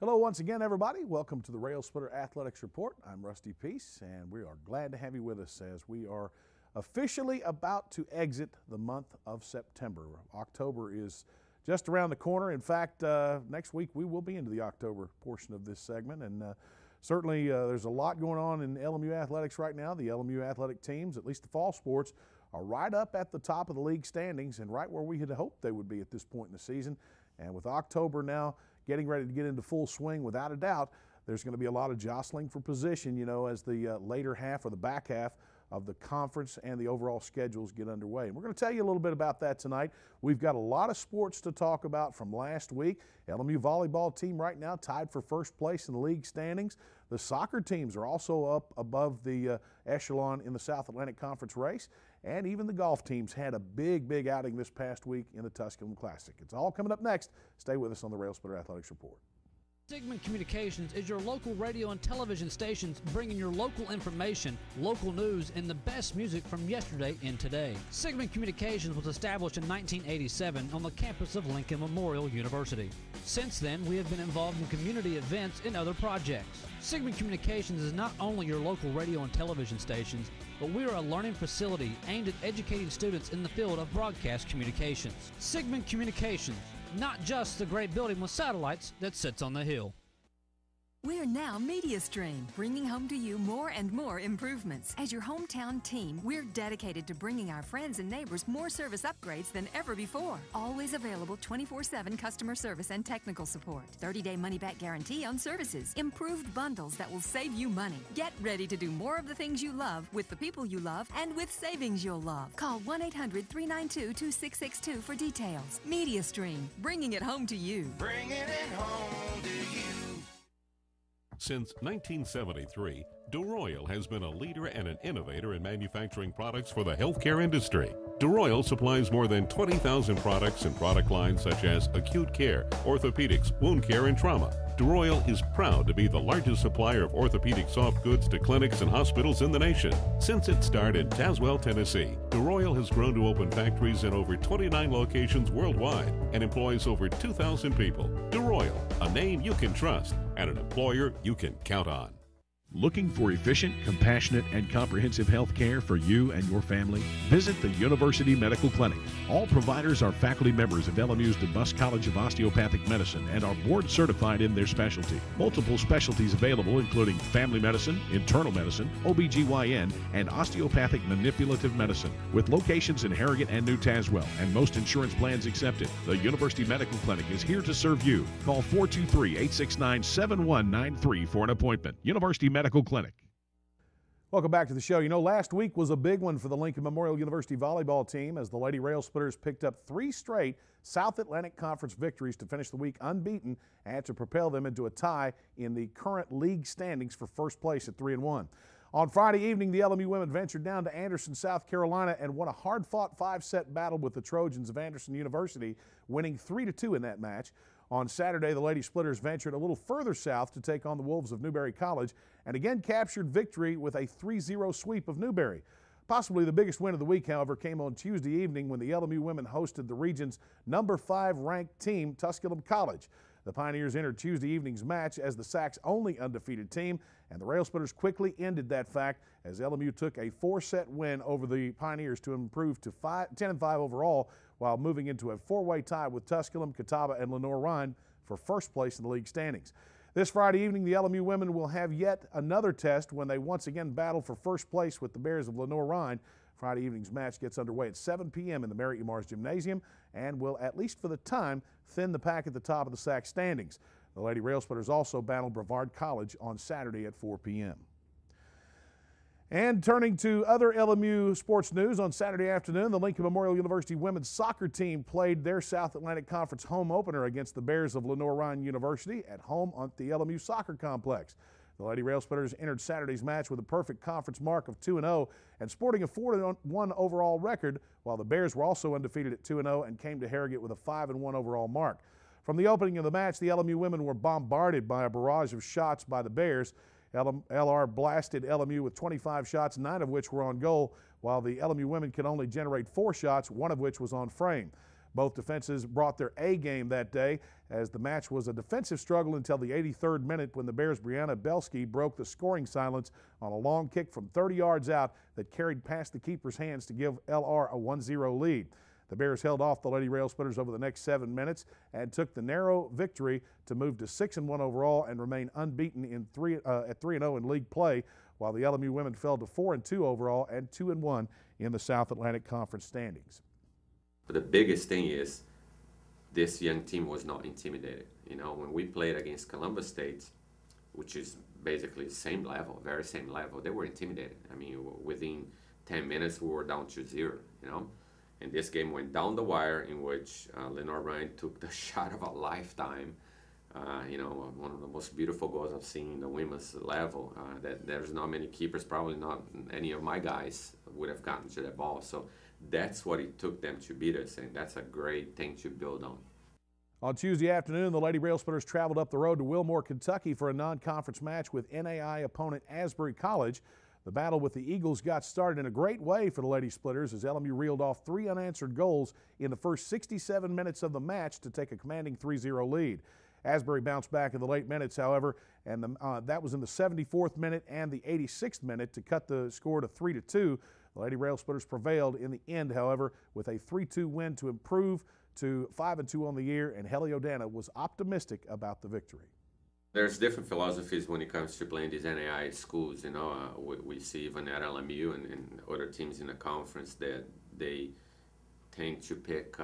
Hello once again, everybody. Welcome to the Railsplitter Athletics Report. I'm Rusty Peace, and we are glad to have you with us as we are officially about to exit the month of September. October is just around the corner. In fact, next week we will be into the October portion of this segment, and certainly there's a lot going on in LMU athletics right now. The LMU athletic teams, at least the fall sports, are right up at the top of the league standings and right where we had hoped they would be at this point in the season. And with October now getting ready to get into full swing, without a doubt, there's going to be a lot of jostling for position, as the later half or the back half of the conference and the overall schedules get underway. And we're going to tell you a little bit about that tonight. We've got a lot of sports to talk about from last week. LMU volleyball team right now tied for first place in the league standings. The soccer teams are also up above the echelon in the South Atlantic Conference race. And even the golf teams had a big outing this past week in the Tusculum Classic. It's all coming up next. Stay with us on the Railsplitter Athletics Report. Sigmund Communications is your local radio and television stations bringing your local information, local news, and the best music from yesterday and today. Sigmund Communications was established in 1987 on the campus of Lincoln Memorial University. Since then, we have been involved in community events and other projects. Sigmund Communications is not only your local radio and television stations, but we are a learning facility aimed at educating students in the field of broadcast communications. Sigmund Communications, not just the great building with satellites that sits on the hill. We're now MediaStream, bringing home to you more and more improvements. As your hometown team, we're dedicated to bringing our friends and neighbors more service upgrades than ever before. Always available 24/7 customer service and technical support. 30-day money-back guarantee on services. Improved bundles that will save you money. Get ready to do more of the things you love with the people you love and with savings you'll love. Call 1-800-392-2662 for details. MediaStream, bringing it home to you. Bringing it home to you. Since 1973, DeRoyal has been a leader and an innovator in manufacturing products for the healthcare industry. DeRoyal supplies more than 20,000 products and product lines such as acute care, orthopedics, wound care, and trauma. DeRoyal is proud to be the largest supplier of orthopedic soft goods to clinics and hospitals in the nation. Since its start in Tazewell, Tennessee, DeRoyal has grown to open factories in over 29 locations worldwide and employs over 2,000 people. DeRoyal, a name you can trust and an employer you can count on. Looking for efficient, compassionate, and comprehensive health care for you and your family? Visit the University Medical Clinic. All providers are faculty members of LMU's DeBusk College of Osteopathic Medicine and are board certified in their specialty. Multiple specialties available including family medicine, internal medicine, OBGYN, and osteopathic manipulative medicine, with locations in Harrogate and New Tazewell, and most insurance plans accepted. The University Medical Clinic is here to serve you. Call 423-869-7193 for an appointment. University Medical Clinic. Welcome back to the show. Last week was a big one for the Lincoln Memorial University volleyball team as the Lady Railsplitters picked up 3 straight South Atlantic Conference victories to finish the week unbeaten and to propel them into a tie in the current league standings for first place at 3-1. On Friday evening, the LMU women ventured down to Anderson, South Carolina and won a hard-fought 5-set battle with the Trojans of Anderson University, winning 3-2 in that match. On Saturday, the Lady Splitters ventured a little further south to take on the Wolves of Newberry College and again captured victory with a 3-0 sweep of Newberry. Possibly the biggest win of the week, however, came on Tuesday evening when the LMU women hosted the region's number 5 ranked team, Tusculum College. The Pioneers entered Tuesday evening's match as the SAC's only undefeated team, and the Railsplitters quickly ended that fact as LMU took a 4-set win over the Pioneers to improve to 10-5 overall, while moving into a 4-way tie with Tusculum, Catawba, and Lenoir-Rhyne for first place in the league standings. This Friday evening, the LMU women will have yet another test when they once again battle for first place with the Bears of Lenoir-Rhyne. Friday evening's match gets underway at 7 p.m. in the Mary E. Mars Gymnasium and will, at least for the time, thin the pack at the top of the SAC standings. The Lady Railsplitters also battle Brevard College on Saturday at 4 p.m. And turning to other LMU sports news, on Saturday afternoon, the Lincoln Memorial University women's soccer team played their South Atlantic Conference home opener against the Bears of Lenoir-Rhyne University at home at the LMU Soccer Complex. The Lady Railsplitters entered Saturday's match with a perfect conference mark of 2-0 and sporting a 4-1 overall record, while the Bears were also undefeated at 2-0 and came to Harrogate with a 5-1 overall mark. From the opening of the match, the LMU women were bombarded by a barrage of shots by the Bears. LR blasted LMU with 25 shots, 9 of which were on goal, while the LMU women could only generate 4 shots, 1 of which was on frame. Both defenses brought their A game that day, as the match was a defensive struggle until the 83rd minute when the Bears' Brianna Belsky broke the scoring silence on a long kick from 30 yards out that carried past the keeper's hands to give LR a 1-0 lead. The Bears held off the Lady Railsplitters over the next 7 minutes and took the narrow victory to move to 6-1 overall and remain unbeaten at 3-0 in league play, while the LMU women fell to 4-2 overall and 2-1 in the South Atlantic Conference standings. But the biggest thing is this young team was not intimidated. You know, when we played against Columbus State, which is basically the same level, very same level, they were intimidated. I mean, within 10 minutes, we were down to 0, you know. And this game went down the wire, in which Lenore Ryan took the shot of a lifetime. You know, one of the most beautiful goals I've seen in the women's level. That there's not many keepers, probably not any of my guys would have gotten to that ball. So that's what it took them to beat us, and that's a great thing to build on. On Tuesday afternoon, the Lady Railsplitters traveled up the road to Wilmore, Kentucky for a non-conference match with NAI opponent Asbury College. The battle with the Eagles got started in a great way for the Lady Splitters as LMU reeled off 3 unanswered goals in the first 67 minutes of the match to take a commanding 3-0 lead. Asbury bounced back in the late minutes, however, and that was in the 74th minute and the 86th minute to cut the score to 3-2. The Lady Railsplitters prevailed in the end, however, with a 3-2 win to improve to 5-2 on the year, and Helly O'Dana was optimistic about the victory. There's different philosophies when it comes to playing these NAI schools. You know, we see even at LMU and other teams in the conference that they tend to pick,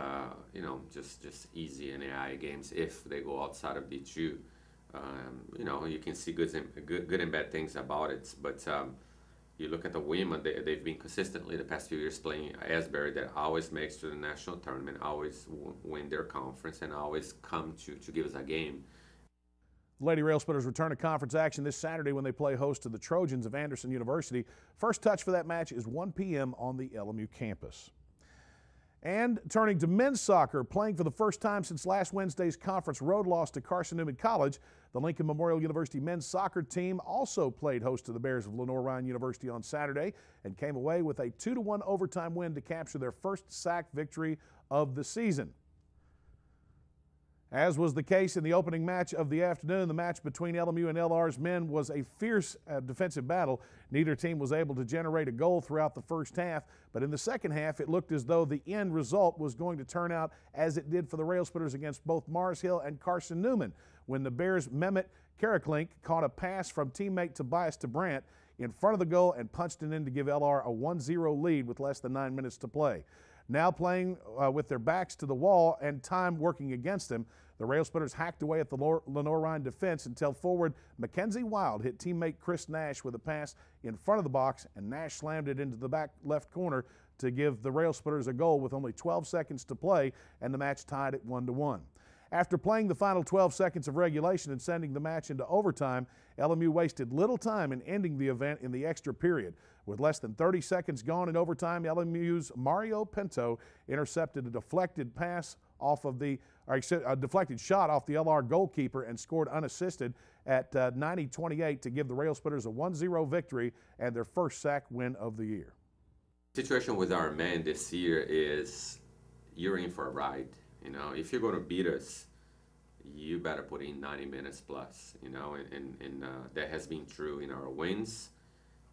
you know, just easy NAI games if they go outside of D2. You know, you can see good and bad things about it, but you look at the women, they've been consistently the past few years playing Asbury, that always makes to the national tournament, always win their conference, and always come to give us a game. Lady Railsplitters return to conference action this Saturday when they play host to the Trojans of Anderson University. First touch for that match is 1 p.m. on the LMU campus. And turning to men's soccer, playing for the first time since last Wednesday's conference road loss to Carson-Newman College, the Lincoln Memorial University men's soccer team also played host to the Bears of Lenore Ryan University on Saturday and came away with a 2-1 overtime win to capture their first SAC victory of the season. As was the case in the opening match of the afternoon, the match between LMU and LR's men was a fierce defensive battle. Neither team was able to generate a goal throughout the first half, but in the second half it looked as though the end result was going to turn out as it did for the Railsplitters against both Mars Hill and Carson-Newman, when the Bears' Mehmet Karaklink caught a pass from teammate Tobias DeBrant in front of the goal and punched it in to give LR a 1-0 lead with less than 9 minutes to play. Now playing with their backs to the wall and time working against them, the Railsplitters hacked away at the Lenore Ryan defense until forward Mackenzie Wild hit teammate Chris Nash with a pass in front of the box, and Nash slammed it into the back left corner to give the Railsplitters a goal with only 12 seconds to play, and the match tied at 1-1. After playing the final 12 seconds of regulation and sending the match into overtime, LMU wasted little time in ending the event in the extra period. With less than 30 seconds gone in overtime, LMU's Mario Pinto intercepted a deflected pass off of a deflected shot off the LR goalkeeper and scored unassisted at 90-28 to give the Railsplitters a 1-0 victory and their first SAC win of the year. The situation with our men this year is you're in for a ride. You know, if you're going to beat us, you better put in 90 minutes plus, you know, and that has been true in our wins.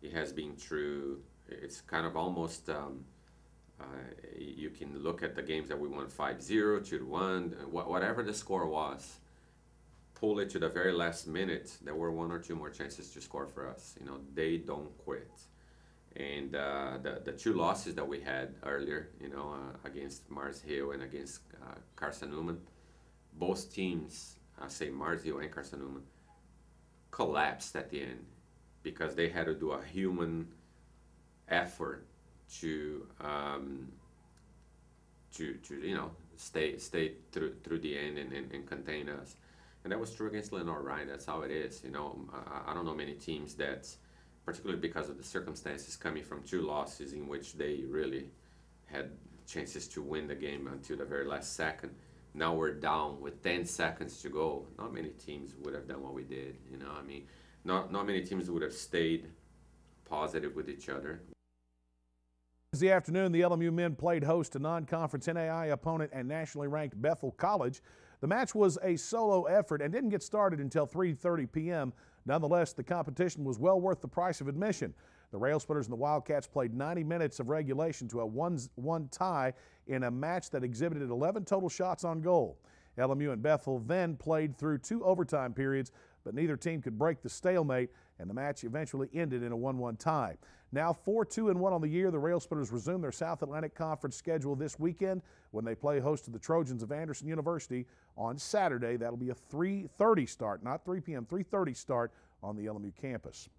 It has been true, it's kind of almost, you can look at the games that we won 5-0, 2-1, whatever the score was, pull it to the very last minute, there were 1 or 2 more chances to score for us. You know, they don't quit. And the 2 losses that we had earlier, you know, against Mars Hill and against Carson-Newman, both teams, I say Mars Hill and Carson-Newman, collapsed at the end because they had to do a human effort to you know, stay through the end and contain us. And that was true against Lenore Ryan. That's how it is. You know, I don't know many teams that, particularly because of the circumstances, coming from 2 losses in which they really had chances to win the game until the very last second. Now we're down with 10 seconds to go. Not many teams would have done what we did. You know, I mean, not many teams would have stayed positive with each other. Wednesday afternoon, the LMU men played host to non-conference NAI opponent and nationally ranked Bethel College. The match was a solo effort and didn't get started until 3:30 p.m. Nonetheless, the competition was well worth the price of admission. The Railsplitters and the Wildcats played 90 minutes of regulation to a 1-1 tie in a match that exhibited 11 total shots on goal. LMU and Bethel then played through 2 overtime periods, but neither team could break the stalemate, and the match eventually ended in a 1-1 tie. Now 4-2-1 on the year, the Railsplitters resume their South Atlantic Conference schedule this weekend when they play host to the Trojans of Anderson University on Saturday. That'll be a 3:30 start, not 3 p.m., 3:30 start on the LMU campus.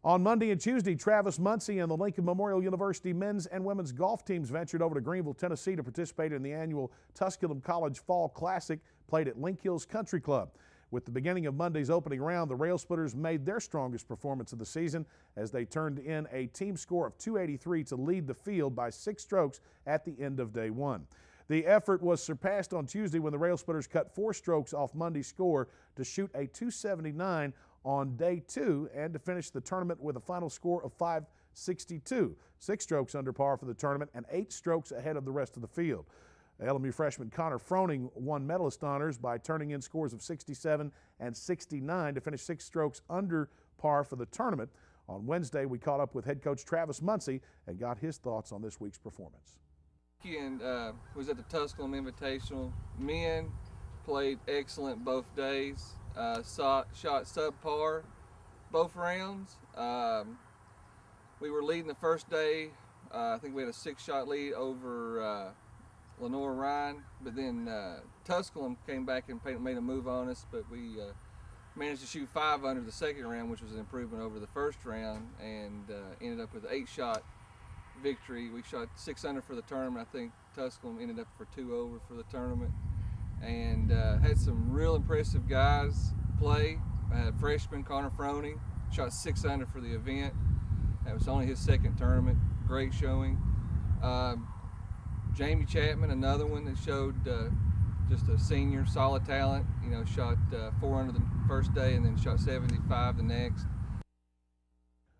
On Monday and Tuesday, Travis Muncie and the Lincoln Memorial University men's and women's golf teams ventured over to Greenville, Tennessee to participate in the annual Tusculum College Fall Classic played at Link Hills Country Club. With the beginning of Monday's opening round, the Railsplitters made their strongest performance of the season as they turned in a team score of 283 to lead the field by 6 strokes at the end of day 1. The effort was surpassed on Tuesday when the Railsplitters cut 4 strokes off Monday's score to shoot a 279 on day 2 and to finish the tournament with a final score of 562, 6 strokes under par for the tournament and 8 strokes ahead of the rest of the field. LMU freshman Connor Froning won medalist honors by turning in scores of 67 and 69 to finish 6 strokes under par for the tournament. On Wednesday, we caught up with head coach Travis Muncie and got his thoughts on this week's performance. And was at the Tusculum Invitational. Men played excellent both days. Shot subpar both rounds. We were leading the first day. I think we had a 6-shot lead over Lenore Ryan, but then Tusculum came back and made a move on us, but we managed to shoot 5 under the second round, which was an improvement over the first round, and ended up with an 8-shot victory. We shot 6 under for the tournament. I think Tusculum ended up for 2 over for the tournament, and had some real impressive guys play. I had freshman Connor Froning, shot 6 under for the event. That was only his second tournament. Great showing. Jamie Chapman, another one that showed just a senior, solid talent. You know, shot 4 under the first day and then shot 75 the next.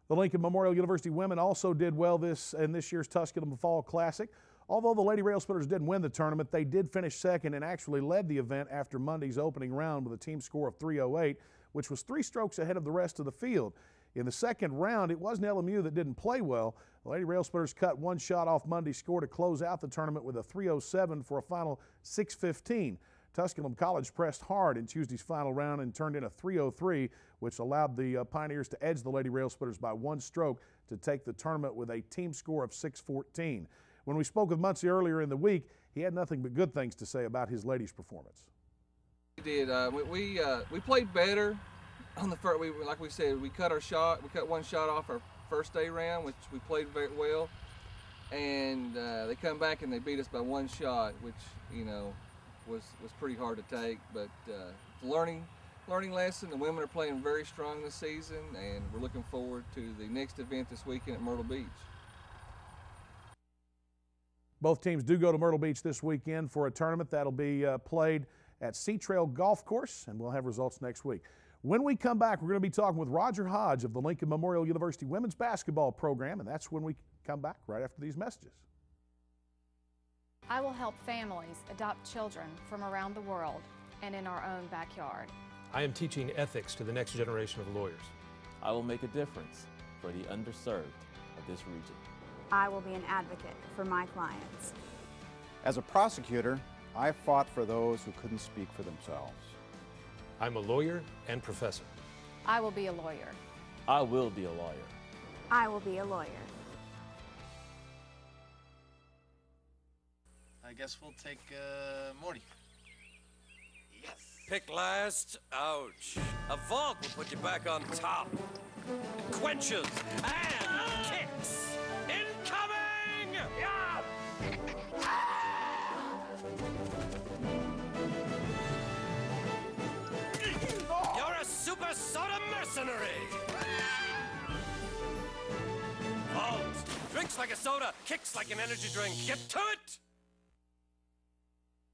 The Lincoln Memorial University women also did well in this year's Tusculum Fall Classic. Although the Lady Railsplitters didn't win the tournament, they did finish second and actually led the event after Monday's opening round with a team score of 308, which was 3 strokes ahead of the rest of the field. In the second round, it wasn't LMU that didn't play well. The Lady Railsplitters cut 1 shot off Monday's score to close out the tournament with a 307 for a final 615. Tusculum College pressed hard in Tuesday's final round and turned in a 303, which allowed the Pioneers to edge the Lady Railsplitters by 1 stroke to take the tournament with a team score of 614. When we spoke with Muncie earlier in the week, he had nothing but good things to say about his ladies' performance. We did. We played better on the first. Like we said, we cut 1 shot off our first day round, which we played very well, and they come back and they beat us by 1 shot, which, you know, was pretty hard to take. But learning lesson. The women are playing very strong this season, and we're looking forward to the next event this weekend at Myrtle Beach. Both teams do go to Myrtle Beach this weekend for a tournament that'll be played at Sea Trail Golf Course, and we'll have results next week. When we come back, we're going to be talking with Roger Hodge of the Lincoln Memorial University women's basketball program, and that's when we come back right after these messages. I will help families adopt children from around the world and in our own backyard. I am teaching ethics to the next generation of lawyers. I will make a difference for the underserved of this region. I will be an advocate for my clients. As a prosecutor, I fought for those who couldn't speak for themselves. I'm a lawyer and professor. I will be a lawyer. I will be a lawyer. I will be a lawyer. I guess we'll take Morty. Yes. Pick last. Ouch. A vault will put you back on top. Quenches and kicks. Incoming! Yeah! You're a super soda mercenary! Vault! Drinks like a soda, kicks like an energy drink. Get to it!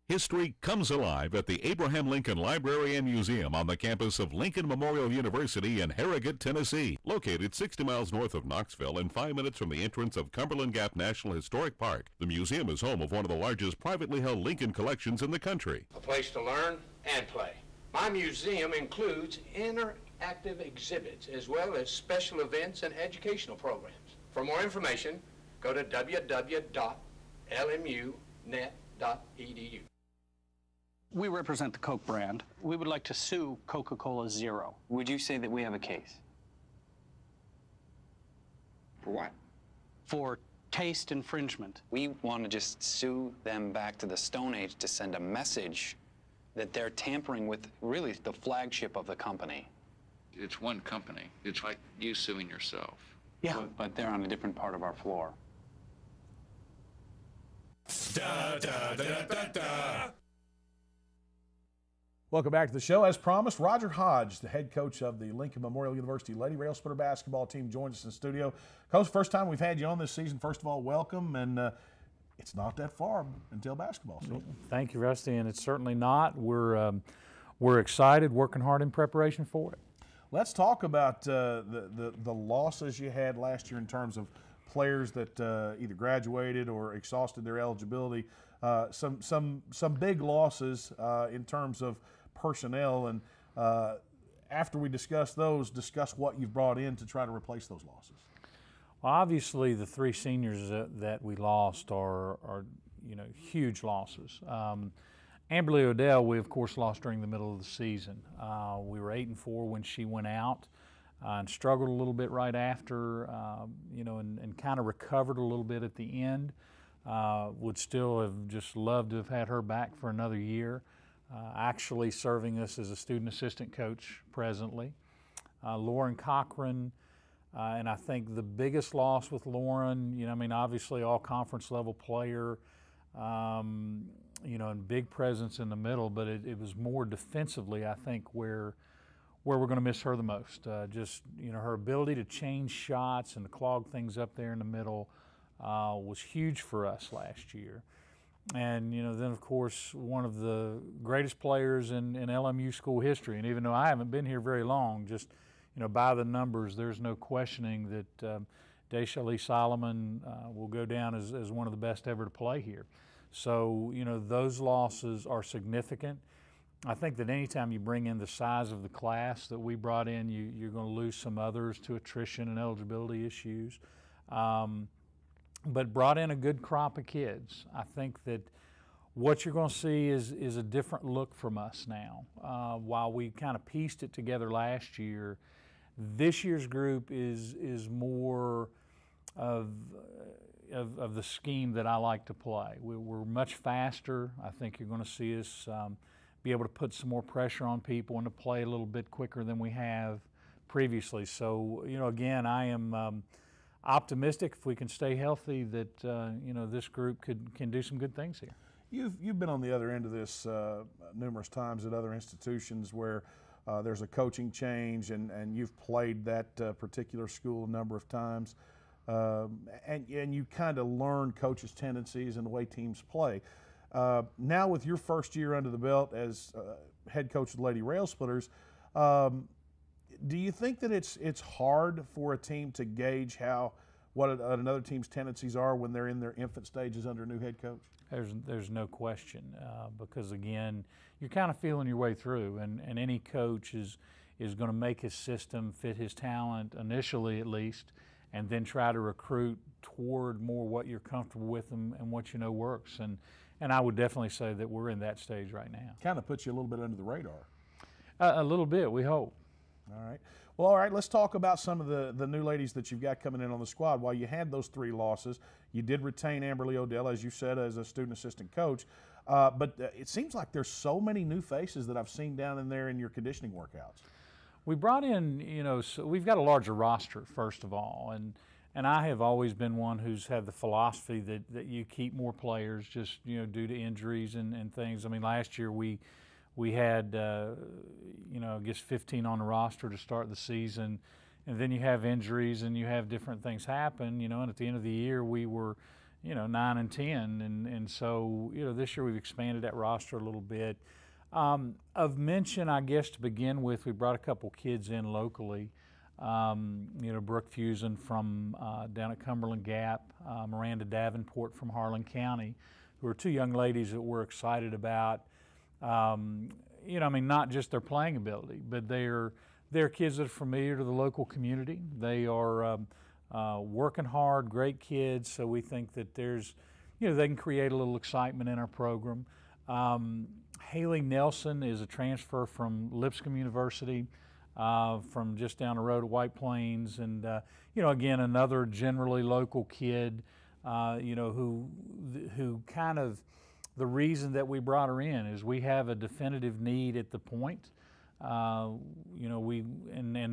History comes alive at the Abraham Lincoln Library and Museum on the campus of Lincoln Memorial University in Harrogate, Tennessee. Located 60 miles north of Knoxville and 5 minutes from the entrance of Cumberland Gap National Historic Park, the museum is home of one of the largest privately held Lincoln collections in the country. A place to learn and play. My museum includes interactive exhibits as well as special events and educational programs. For more information, go to www.lmu.net.edu. We represent the Coke brand. We would like to sue Coca-Cola Zero. Would you say that we have a case? For what? For taste infringement. We want to just sue them back to the Stone Age to send a message that they're tampering with really the flagship of the company. It's one company. It's like you suing yourself. Yeah. But they're on a different part of our floor. Da, da, da, da, da. Welcome back to the show. As promised, Roger Hodge, the head coach of the Lincoln Memorial University Lady Railsplitter basketball team, joins us in the studio. Coach, first time we've had you on this season. First of all, welcome, and it's not that far until basketball season. Thank you, Rusty, and it's certainly not. We're excited, working hard in preparation for it. Let's talk about the losses you had last year in terms of players that either graduated or exhausted their eligibility. Some big losses in terms of personnel, and after we discuss those, discuss what you've brought in to try to replace those losses. Well, obviously, the three seniors that we lost are huge losses. Amberly Odell, we of course lost during the middle of the season. We were 8-4 when she went out, and struggled a little bit right after, and kind of recovered a little bit at the end. Would still have just loved to have had her back for another year. Actually serving us as a student assistant coach presently. Lauren Cochran, and I think the biggest loss with Lauren, obviously all conference level player, and big presence in the middle, but it was more defensively, I think, where we're going to miss her the most. Her ability to change shots and to clog things up there in the middle was huge for us last year. And then of course one of the greatest players in LMU school history, and even though I haven't been here very long, just by the numbers, there's no questioning that Daisha Lee Solomon will go down as one of the best ever to play here. So those losses are significant. I think that anytime you bring in the size of the class that we brought in, you're going to lose some others to attrition and eligibility issues. But brought in a good crop of kids. I think that what you're going to see is a different look from us now. While we kind of pieced it together last year, this year's group is more of the scheme that I like to play. We're much faster. I think you're going to see us be able to put some more pressure on people and to play a little bit quicker than we have previously. So, again, I am optimistic if we can stay healthy that this group can do some good things here. You've been on the other end of this numerous times at other institutions where there's a coaching change, and you've played that particular school a number of times, and you kind of learn coaches' tendencies and the way teams play. Now with your first year under the belt as head coach of the Lady Railsplitters, do you think that it's hard for a team to gauge what another team's tendencies are when they're in their infant stages under a new head coach? There's no question, because again, you're kind of feeling your way through, and any coach is going to make his system fit his talent initially, at least, and then try to recruit toward more what you're comfortable with and what works. And I would definitely say that we're in that stage right now. Kind of puts you a little bit under the radar. A little bit, we hope. All right. Well, all right, let's talk about some of the new ladies that you've got coming in on the squad. While you had those three losses, you did retain Amberly Odell, as you said, as a student assistant coach. But it seems like there's so many new faces that I've seen down in there in your conditioning workouts. We brought in, so we've got a larger roster, first of all, and I have always been one who's had the philosophy that you keep more players just, due to injuries and things. I mean, last year we had, I guess 15 on the roster to start the season, and then you have injuries and you have different things happen, and at the end of the year we were 9 and 10, and so this year we've expanded that roster a little bit. Of mention, I guess, to begin with, we brought a couple kids in locally. Brooke Fusen from down at Cumberland Gap, Miranda Davenport from Harlan County, who are two young ladies that we're excited about. Not just their playing ability, but they're kids that are familiar to the local community. They are working hard, great kids, so we think that there's, they can create a little excitement in our program. Haley Nelson is a transfer from Lipscomb University, from just down the road at White Plains, and again, another generally local kid, who kind of, the reason that we brought her in is we have a definitive need at the point. And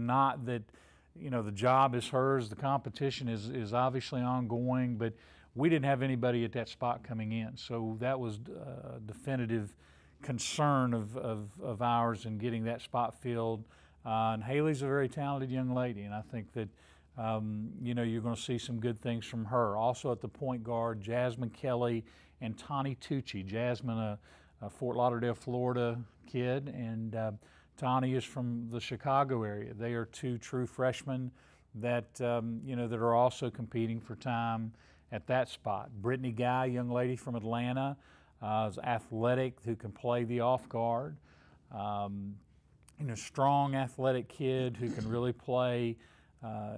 not that, the job is hers, the competition is obviously ongoing, but we didn't have anybody at that spot coming in. So that was a definitive concern of ours in getting that spot filled. And Haley's a very talented young lady, and I think that, you're going to see some good things from her. Also at the point guard, Jasmine Kelly and Tani Tucci. Jasmine, a Fort Lauderdale, Florida kid, and Tani is from the Chicago area. They are two true freshmen that, that are also competing for time at that spot. Brittany Guy, young lady from Atlanta, is athletic, who can play the off guard. Strong athletic kid who can really play,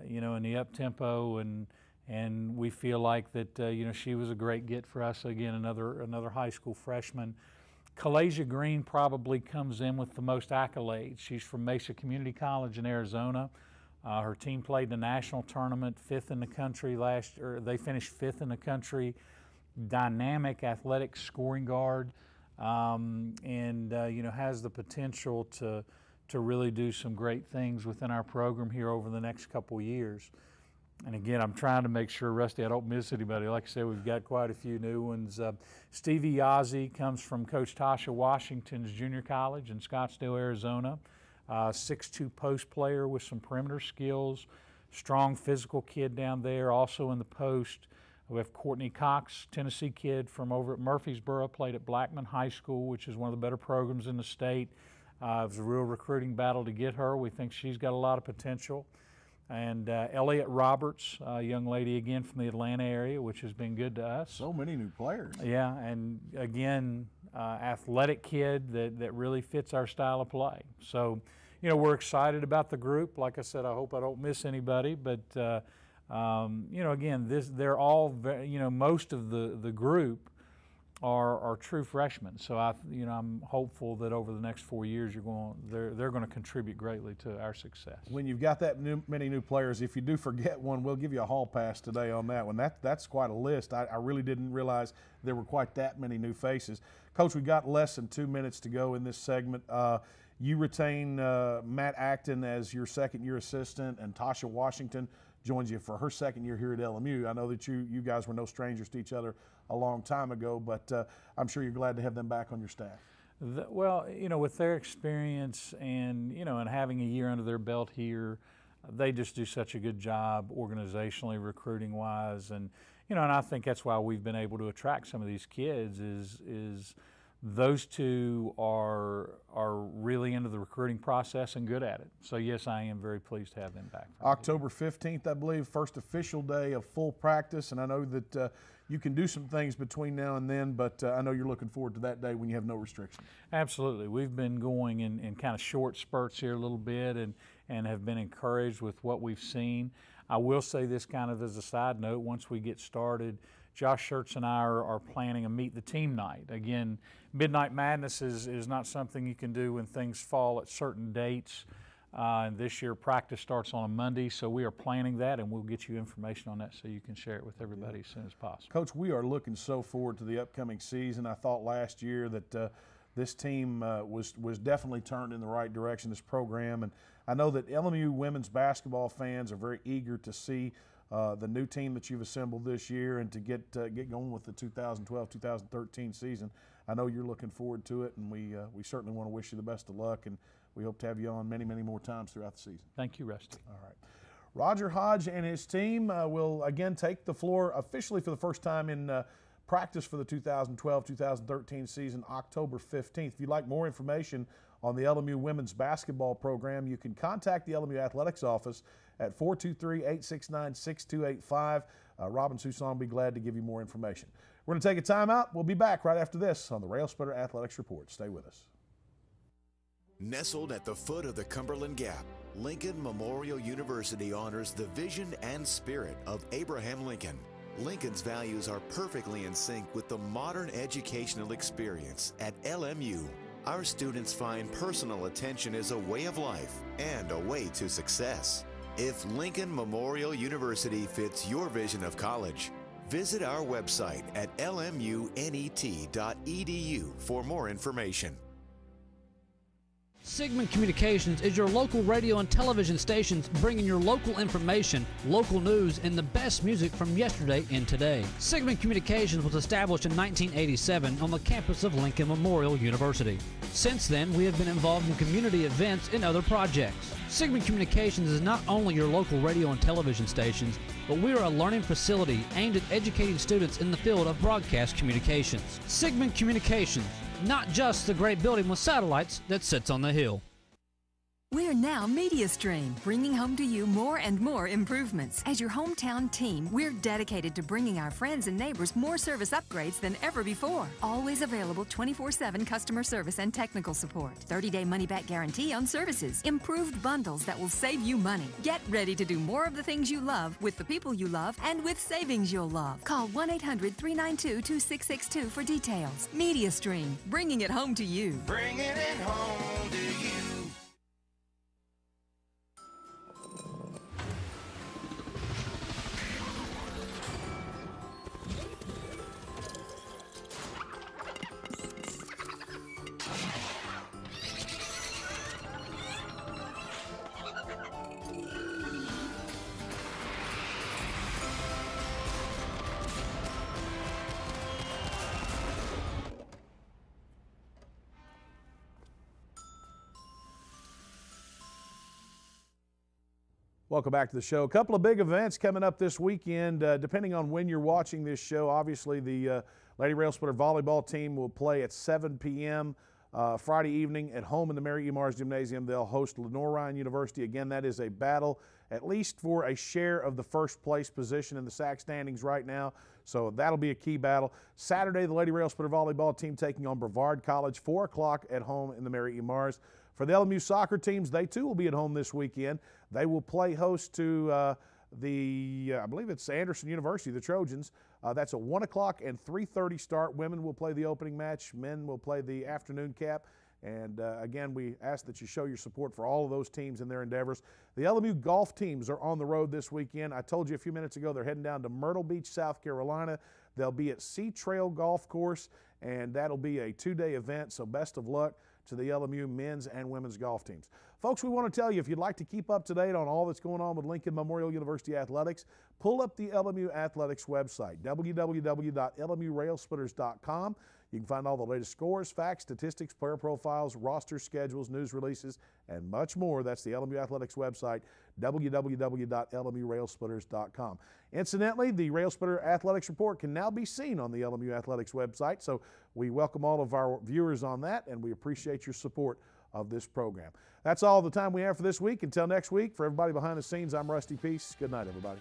in the up tempo, and we feel like that, she was a great get for us. Again, another high school freshman. Kalasia Green probably comes in with the most accolades. She's from Mesa Community College in Arizona. Her team played the national tournament, 5th in the country last year. They finished 5th in the country. Dynamic, athletic scoring guard, and has the potential to really do some great things within our program here over the next couple years. And again, I'm trying to make sure, Rusty, I don't miss anybody. Like I said, we've got quite a few new ones. Stevie Yazzie comes from Coach Tasha Washington's junior college in Scottsdale, Arizona. 6'2" post player with some perimeter skills. Strong physical kid down there, also in the post. We have Courtney Cox, Tennessee kid from over at Murfreesboro, played at Blackman High School, which is one of the better programs in the state. It was a real recruiting battle to get her. We think she's got a lot of potential. And Elliott Roberts, a young lady again from the Atlanta area, which has been good to us. So many new players. Yeah, and again, athletic kid that really fits our style of play. So, we're excited about the group. Like I said, I hope I don't miss anybody, but again, they're all, most of the group are true freshmen. So I'm hopeful that over the next 4 years they're going to contribute greatly to our success. When you've got that many new players, if you do forget one, we'll give you a hall pass today on that one. That's quite a list. I really didn't realize there were quite that many new faces. Coach, we got less than 2 minutes to go in this segment. You retain Matt Acton as your second-year assistant, and Tasha Washington joins you for her second year here at LMU. I know that you guys were no strangers to each other a long time ago, but I'm sure you're glad to have them back on your staff. Well, with their experience and, and having a year under their belt here, they just do such a good job organizationally, recruiting-wise, and, and I think that's why we've been able to attract some of these kids is those two are really into the recruiting process and good at it. So, yes, I am very pleased to have them back. October 15th, I believe, first official day of full practice, and I know that you can do some things between now and then, but I know you're looking forward to that day when you have no restrictions. Absolutely. We've been going in kind of short spurts here a little bit and have been encouraged with what we've seen. I will say this kind of as a side note, once we get started, Josh Schertz and I are planning a meet the team night. Again, Midnight Madness is not something you can do when things fall at certain dates. And this year practice starts on a Monday, so we are planning that, and we'll get you information on that so you can share it with everybody as soon as possible. Coach, we are looking so forward to the upcoming season. I thought last year that this team was definitely turned in the right direction, this program, and I know that LMU women's basketball fans are very eager to see the new team that you've assembled this year and to get going with the 2012-2013 season. I know you're looking forward to it, and we certainly want to wish you the best of luck, and we hope to have you on many, many more times throughout the season. Thank you, Rusty. All right. Roger Hodge and his team will again take the floor officially for the first time in practice for the 2012-2013 season, October 15th. If you'd like more information on the LMU women's basketball program, you can contact the LMU Athletics office at 423-869-6285. Robin Susan will be glad to give you more information. We're going to take a timeout. We'll be back right after this on the Railsplitter Athletics Report. Stay with us. Nestled at the foot of the Cumberland Gap, Lincoln Memorial University honors the vision and spirit of Abraham Lincoln. Lincoln's values are perfectly in sync with the modern educational experience at LMU. Our students find personal attention is a way of life and a way to success. If Lincoln Memorial University fits your vision of college, visit our website at lmunet.edu for more information. Sigmund Communications is your local radio and television stations bringing your local information, local news, and the best music from yesterday and today. Sigmund Communications was established in 1987 on the campus of Lincoln Memorial University. Since then, we have been involved in community events and other projects. Sigmund Communications is not only your local radio and television stations, but we are a learning facility aimed at educating students in the field of broadcast communications. Sigmund Communications, not just the great building with satellites that sits on the hill. We're now MediaStream, bringing home to you more and more improvements. As your hometown team, we're dedicated to bringing our friends and neighbors more service upgrades than ever before. Always available 24/7 customer service and technical support. 30-day money-back guarantee on services. Improved bundles that will save you money. Get ready to do more of the things you love with the people you love and with savings you'll love. Call 1-800-392-2662 for details. MediaStream, bringing it home to you. Bringing it home to you. Welcome back to the show. A couple of big events coming up this weekend. Depending on when you're watching this show, obviously the Lady Railsplitter volleyball team will play at 7 p.m. Friday evening at home in the Mary E. Mars Gymnasium. They'll host Lenore Ryan University. Again, that is a battle, at least for a share of the first place position in the SAC standings right now. So that'll be a key battle. Saturday, the Lady Railsplitter volleyball team taking on Brevard College, 4 o'clock at home in the Mary E. Mars. For the LMU soccer teams, they too will be at home this weekend. They will play host to I believe it's Anderson University, the Trojans. That's a 1 o'clock and 3:30 start. Women will play the opening match. Men will play the afternoon cap. And again, we ask that you show your support for all of those teams in their endeavors. The LMU golf teams are on the road this weekend. I told you a few minutes ago they're heading down to Myrtle Beach, South Carolina. They'll be at Sea Trail Golf Course, and that'll be a 2-day event, so best of luck to the LMU men's and women's golf teams. Folks, we want to tell you, if you'd like to keep up to date on all that's going on with Lincoln Memorial University Athletics, pull up the LMU Athletics website, www.lmurailsplitters.com. You can find all the latest scores, facts, statistics, player profiles, roster schedules, news releases, and much more. That's the LMU Athletics website, www.lmurailsplitters.com. Incidentally, the Railsplitter Athletics Report can now be seen on the LMU Athletics website, so we welcome all of our viewers on that, and we appreciate your support of this program. That's all the time we have for this week. Until next week, for everybody behind the scenes, I'm Rusty Peace. Good night, everybody.